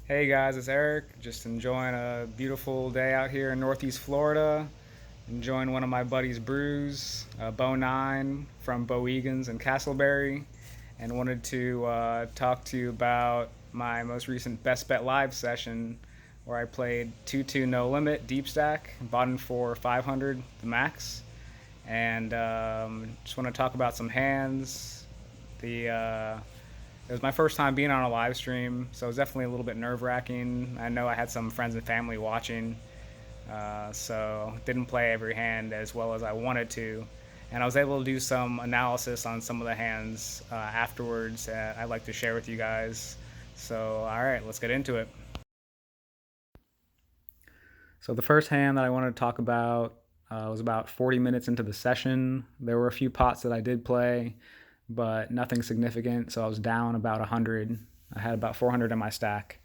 Hey guys, it's Eric. Just enjoying a beautiful day out here in Northeast Florida. Enjoying one of my buddy's brews, Bo 9 from Bo Egan's in Castleberry. And wanted to talk to you about my most recent Best Bet Live session where I played 2-2 no limit deep stack, bought in for 500 the max. And just want to talk about some hands. It was my first time being on a live stream, so it was definitely a little bit nerve wracking. I know I had some friends and family watching, so didn't play every hand as well as I wanted to. And I was able to do some analysis on some of the hands afterwards that I'd like to share with you guys. So, all right, let's get into it. So, the first hand that I wanted to talk about was about 40 minutes into the session. There were a few pots that I did play, but nothing significant. So I was down about 100. I had about 400 in my stack.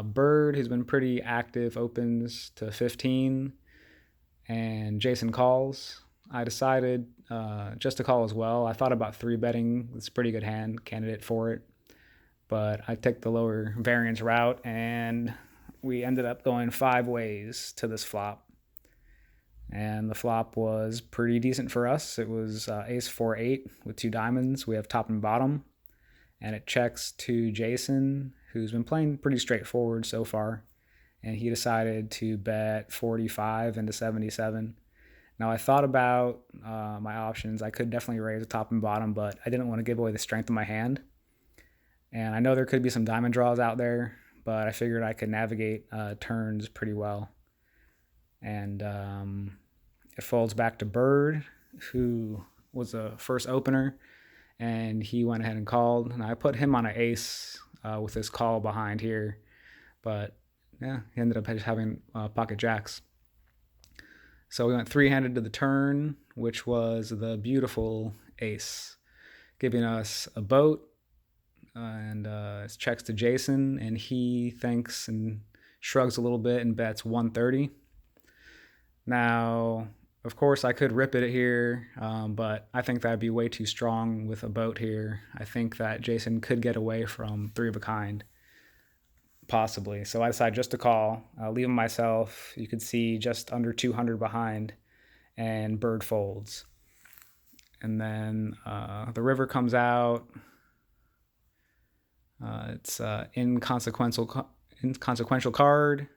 Bird, who's been pretty active, opens to 15, and Jason calls. I decided just to call as well. I thought about three betting. It's a pretty good hand candidate for it, but I took the lower variance route, and we ended up going five ways to this flop. And the flop was pretty decent for us. It was ace 4-8 with two diamonds. We have top and bottom, and it checks to Jason, who's been playing pretty straightforward so far, and he decided to bet 45 into 77. Now I thought about my options. I could definitely raise the top and bottom, but I didn't want to give away the strength of my hand. And I know there could be some diamond draws out there, but I figured I could navigate turns pretty well. And it folds back to Bird, who was the first opener, and he went ahead and called. And I put him on an ace with this call behind here, but yeah, he ended up just having pocket jacks. So we went three-handed to the turn, which was the beautiful ace, giving us a boat, and it checks to Jason, and he thinks and shrugs a little bit and bets 130. Now, of course, I could rip it here, but I think that'd be way too strong with a boat here. I think that Jason could get away from three of a kind, possibly. So I decided just to call, leave him myself. You could see just under 200 behind, and Bird folds. And then the river comes out. It's inconsequential card.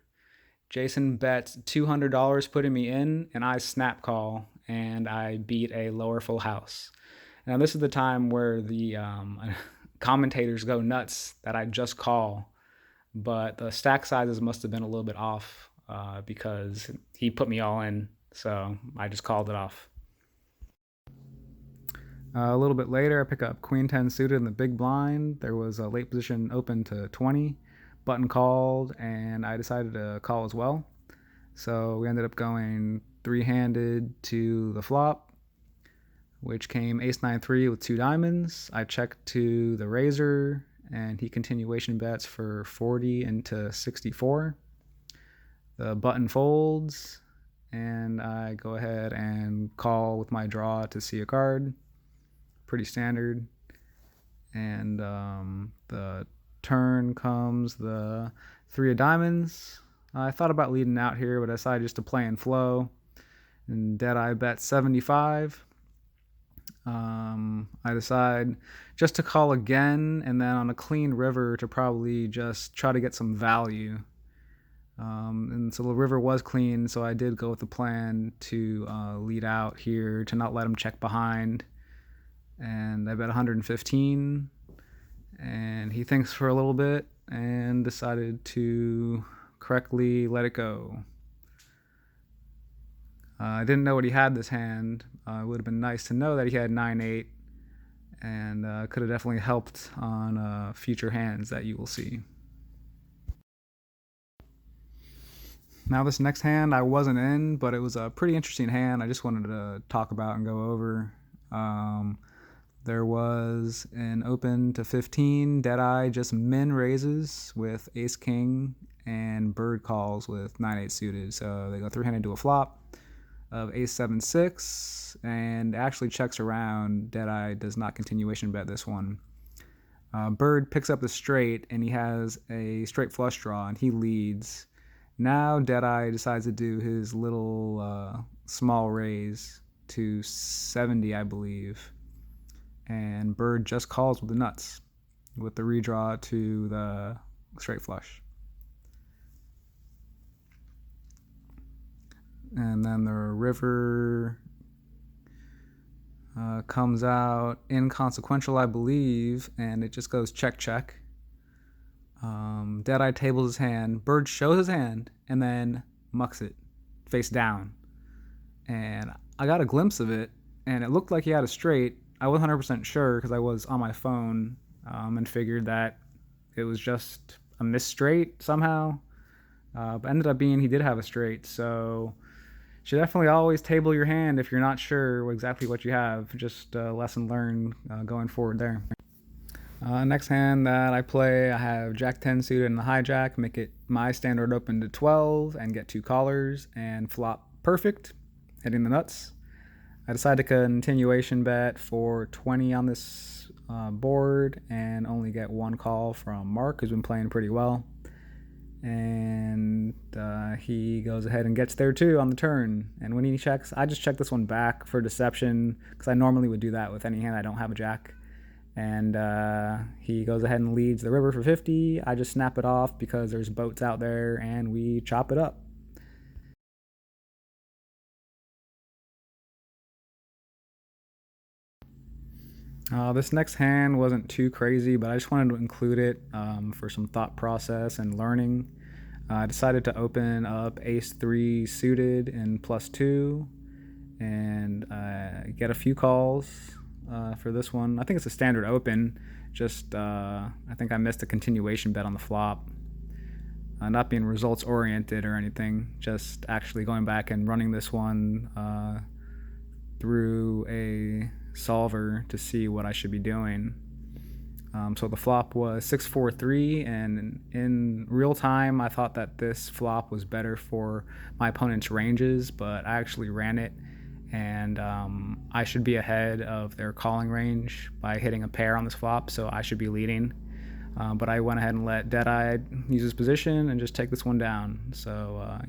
Jason bets $200, putting me in, and I snap call, and I beat a lower full house. Now, this is the time where the commentators go nuts that I just call, but the stack sizes must have been a little bit off because he put me all in, so I just called it off. A little bit later, I pick up Queen 10 suited in the big blind. There was a late position open to 20. Button called, and I decided to call as well. So we ended up going three-handed to the flop, which came ace 9-3 with two diamonds. I checked to the razor, and he continuation bets for 40 into 64. The button folds, and I go ahead and call with my draw to see a card. Pretty standard. And the turn comes the three of diamonds. I thought about leading out here, but I decided just to play in flow. And Deadeye bet 75. I decide just to call again, and then on a clean river to probably just try to get some value. And so the river was clean, so I did go with the plan to lead out here to not let him check behind. And I bet 115. And he thinks for a little bit and decided to correctly let it go. I didn't know what he had this hand. It would have been nice to know that he had 9-8, and could have definitely helped on future hands that you will see. Now this next hand I wasn't in, but it was a pretty interesting hand I just wanted to talk about and go over. There was an open to 15. Deadeye just min raises with ace king, and Bird calls with 9-8 suited. So they go three-handed to a flop of ace 7-6, and actually checks around. Deadeye does not continuation bet this one. Bird picks up the straight, and he has a straight flush draw, and he leads. Now Deadeye decides to do his little small raise to 70, I believe. And Bird just calls with the nuts, with the redraw to the straight flush. And then the river comes out inconsequential, I believe, and it just goes check, check. Deadeye tables his hand. Bird shows his hand and then mucks it face down. And I got a glimpse of it, and it looked like he had a straight. I wasn't 100% sure because I was on my phone and figured that it was just a missed straight somehow. But ended up being he did have a straight, so you should definitely always table your hand if you're not sure exactly what you have. Just a lesson learned going forward there. Next hand that I play, I have Jack 10 suited in the hijack, make it my standard open to 12 and get 2 callers and flop perfect, hitting the nuts. I decide to continuation bet for 20 on this board and only get 1 call from Mark, who's been playing pretty well. And he goes ahead and gets there too on the turn. And when he checks, I just check this one back for deception because I normally would do that with any hand I don't have a jack. And he goes ahead and leads the river for 50. I just snap it off because there's boats out there and we chop it up. This next hand wasn't too crazy, but I just wanted to include it for some thought process and learning. I decided to open up ace 3 suited in +2 and get a few calls for this one. I think it's a standard open, just I think I missed a continuation bet on the flop. Not being results oriented or anything, just actually going back and running this one through a solver to see what I should be doing. So the flop was 6-4-3, and in real time I thought that this flop was better for my opponent's ranges, but I actually ran it, and I should be ahead of their calling range by hitting a pair on this flop, so I should be leading. But I went ahead and let Deadeye use his position and just take this one down. So,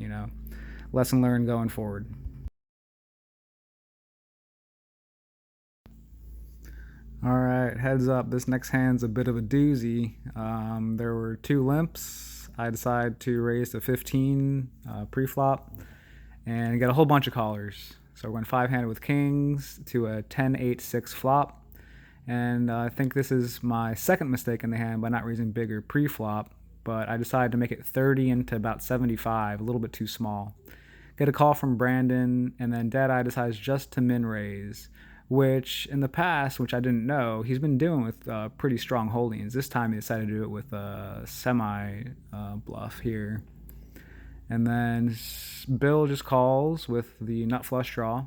lesson learned going forward. All right, heads up, this next hand's a bit of a doozy. There were 2 limps. I decided to raise to 15 pre-flop and get a whole bunch of callers. So we're going 5-handed with kings to a 10-8-6 flop. And I think this is my second mistake in the hand by not raising bigger pre-flop, but I decided to make it 30 into about 75, a little bit too small. Get a call from Brandon, and then Deadeye decides just to min raise, which in the past, which I didn't know, he's been doing with pretty strong holdings. This time he decided to do it with a semi bluff here. And then Bill just calls with the nut flush draw.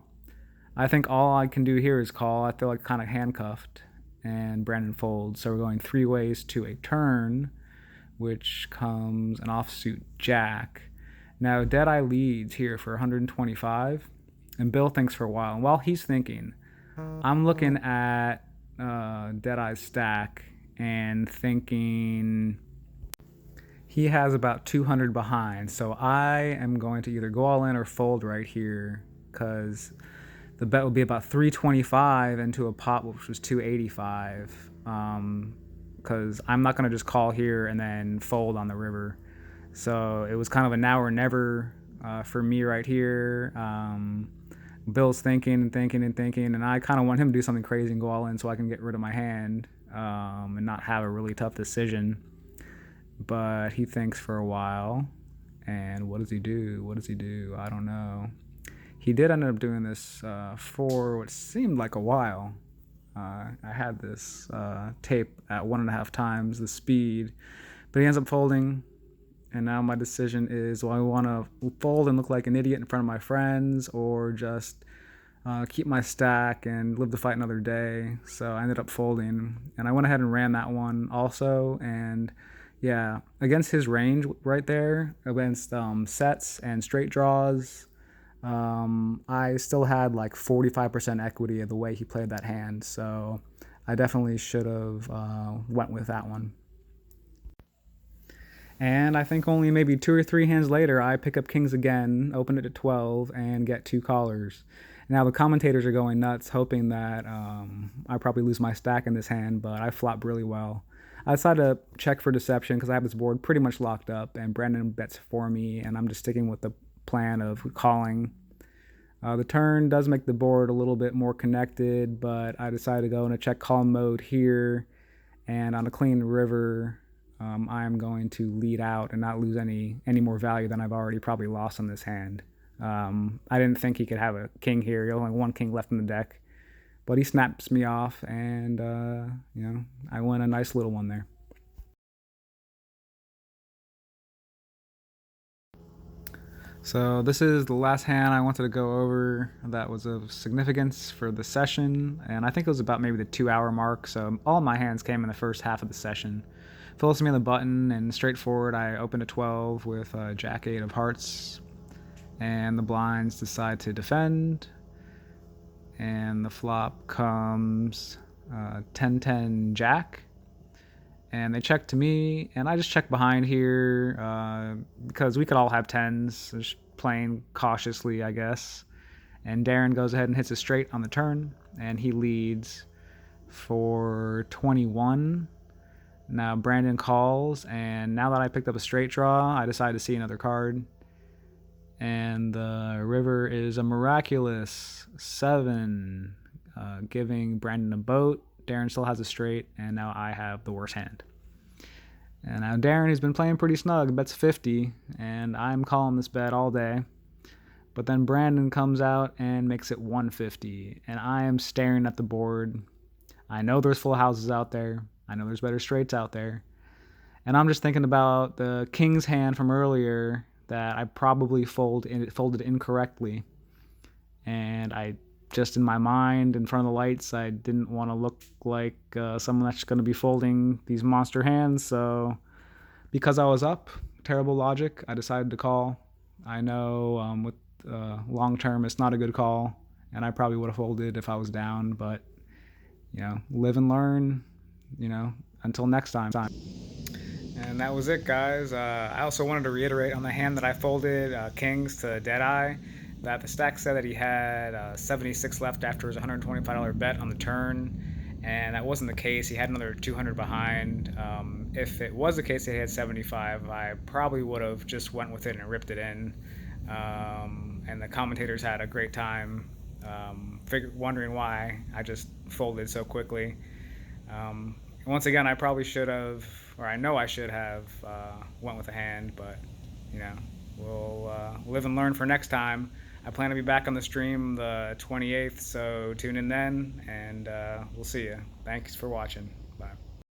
I think all I can do here is call. I feel like kind of handcuffed, and Brandon folds. So we're going 3 ways to a turn, which comes an offsuit jack. Now Deadeye leads here for 125, and Bill thinks for a while. And while he's thinking, I'm looking at Deadeye's stack and thinking he has about 200 behind. So I am going to either go all in or fold right here because the bet will be about 325 into a pot which was 285. Because I'm not going to just call here and then fold on the river. So it was kind of a now or never for me right here. Bill's thinking and thinking and thinking, and I kind of want him to do something crazy and go all in so I can get rid of my hand and not have a really tough decision. But he thinks for a while, and what does he do? What does he do? I don't know. He did end up doing this for what seemed like a while. I had this tape at 1.5 times the speed, but he ends up folding. And now my decision is, do I want to fold and look like an idiot in front of my friends, or just keep my stack and live to fight another day? So I ended up folding, and I went ahead and ran that one also. And yeah, against his range right there, against sets and straight draws, I still had like 45% equity of the way he played that hand. So I definitely should have went with that one. And I think only maybe 2 or 3 hands later, I pick up kings again, open it at 12, and get 2 callers. Now the commentators are going nuts, hoping that I probably lose my stack in this hand, but I flop really well. I decided to check for deception because I have this board pretty much locked up, and Brandon bets for me, and I'm just sticking with the plan of calling. The turn does make the board a little bit more connected, but I decided to go into check call mode here, and on a clean river, I'm going to lead out and not lose any more value than I've already probably lost on this hand. I didn't think he could have a king here. He only one king left in the deck, but he snaps me off, and I win a nice little one there. So this is the last hand I wanted to go over that was of significance for the session, and I think it was about maybe the 2-hour mark, so all my hands came in the first half of the session. Fills me on the button, and straightforward, I open a 12 with Jack 8 of hearts, and the blinds decide to defend, and the flop comes 10-10 Jack, and they check to me, and I just check behind here because we could all have tens, just playing cautiously, I guess. And Darren goes ahead and hits a straight on the turn, and he leads for 21. Now Brandon calls, and now that I picked up a straight draw, I decide to see another card. And the river is a miraculous 7, giving Brandon a boat. Darren still has a straight, and now I have the worst hand. And now Darren, who's been playing pretty snug, bets 50, and I'm calling this bet all day. But then Brandon comes out and makes it 150, and I am staring at the board. I know there's full houses out there. I know there's better straights out there. And I'm just thinking about the king's hand from earlier that I probably folded incorrectly. And I just in my mind, in front of the lights, I didn't want to look like someone that's going to be folding these monster hands. So because I was up, terrible logic, I decided to call. I know with long term it's not a good call, and I probably would have folded if I was down, but live and learn, until next time. And that was it, guys. I also wanted to reiterate on the hand that I folded kings to Deadeye, that the stack said that he had 76 left after his $125 bet on the turn, and that wasn't the case. He had another 200 behind. If it was the case that he had 75, I probably would have just went with it and ripped it in. And the commentators had a great time wondering why I just folded so quickly. Once again, I probably should have, or I know I should have, went with a hand, but we'll live and learn for next time. I plan to be back on the stream the 28th, so tune in then, and we'll see you. Thanks for watching.